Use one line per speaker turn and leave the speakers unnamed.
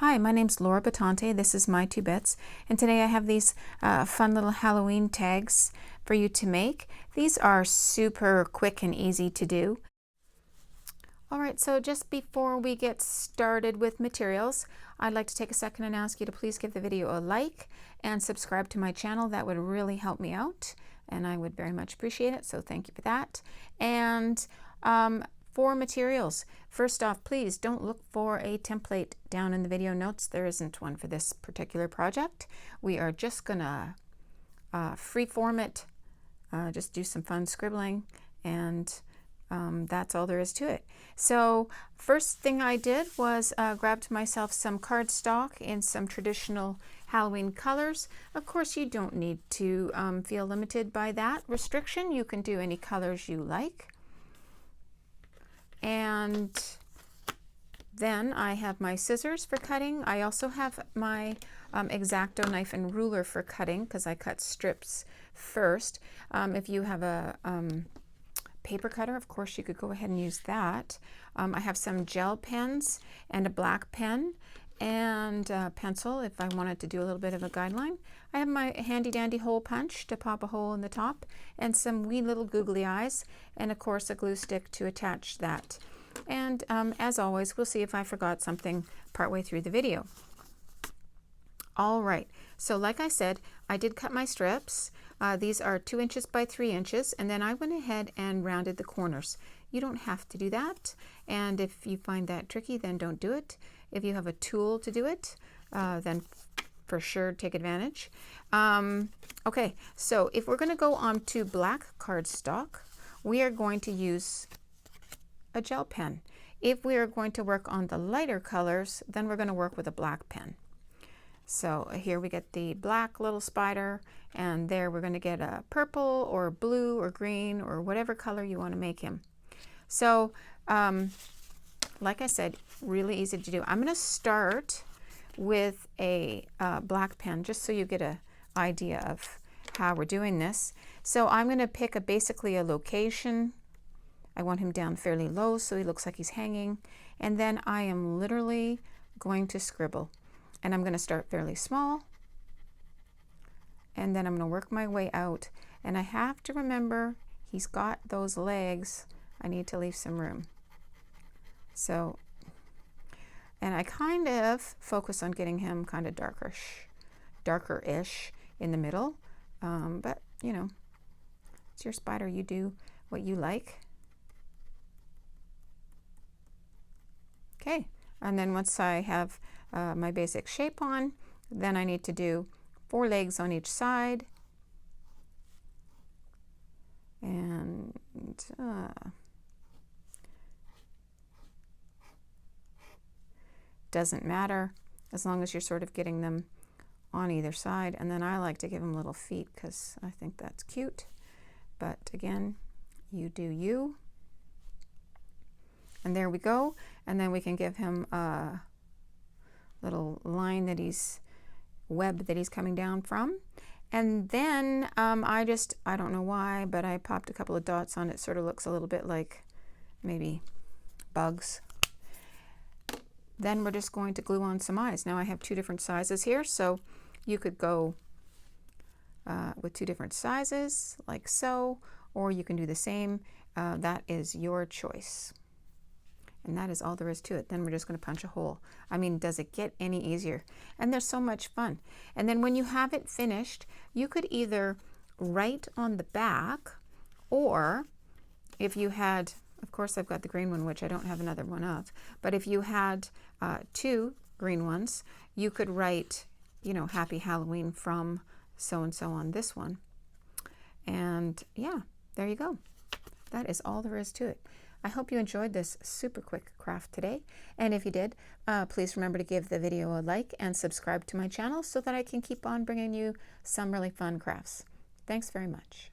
Hi, my name's Laura Batante. This is My Two Bits, and today I have these fun little Halloween tags for you to make. These are super quick and easy to do. Alright, so just before we get started with materials, I'd like to take a second and ask you to please give the video a like and subscribe to my channel. That would really help me out, and I would very much appreciate it, so thank you for that. And for materials, first off, please don't look for a template down in the video notes. There isn't one for this particular project. We are just gonna freeform it, just do some fun scribbling, and that's all there is to it. So first thing I did was grabbed myself some cardstock in some traditional Halloween colors. Of course, you don't need to feel limited by that restriction. You can do any colors you like. And then I have my scissors for cutting. I also have my X-Acto knife and ruler for cutting because I cut strips first. If you have a paper cutter, of course you could go ahead and use that. I have some gel pens and a black pen and a pencil if I wanted to do a little bit of a guideline. I have my handy dandy hole punch to pop a hole in the top and some wee little googly eyes, and of course a glue stick to attach that. And as always, we'll see if I forgot something partway through the video. All right, so like I said, I did cut my strips. These are 2 inches by 3 inches, and then I went ahead and rounded the corners. You don't have to do that, and if you find that tricky, then don't do it. If you have a tool to do it, then for sure take advantage. Okay, so if we're going to go on to black cardstock, we are going to use a gel pen. If we are going to work on the lighter colors, then we're going to work with a black pen. So here we get the black little spider, and there we're going to get a purple or blue or green or whatever color you want to make him. So like I said, really easy to do. I'm going to start with a black pen just so you get an idea of how we're doing this. So I'm going to pick basically a location. I want him down fairly low so he looks like he's hanging, and then I am literally going to scribble. And I'm going to start fairly small, and then I'm going to work my way out. And I have to remember he's got those legs. I need to leave some room. So, and I kind of focus on getting him kind of darker-ish in the middle. But, you know, it's your spider. You do what you like. Okay, and then once I have my basic shape on, then I need to do 4 legs on each side, and doesn't matter as long as you're sort of getting them on either side. And then I like to give them little feet because I think that's cute, but again, you do you. And there we go, and then we can give him a little line that web that he's coming down from. And then I don't know why, but I popped a couple of dots on it. Sort of looks a little bit like maybe bugs. Then we're just going to glue on some eyes. Now I have 2 different sizes here, so you could go with 2 different sizes like so, or you can do the same. That is your choice. And that is all there is to it. Then we're just going to punch a hole. I mean, does it get any easier? And they're so much fun. And then when you have it finished, you could either write on the back, or if you had, of course I've got the green one, which I don't have another one of, but if you had 2 green ones, you could write, you know, Happy Halloween from so-and-so on this one. And yeah, there you go. That is all there is to it. I hope you enjoyed this super quick craft today, and if you did, please remember to give the video a like and subscribe to my channel so that I can keep on bringing you some really fun crafts. Thanks very much.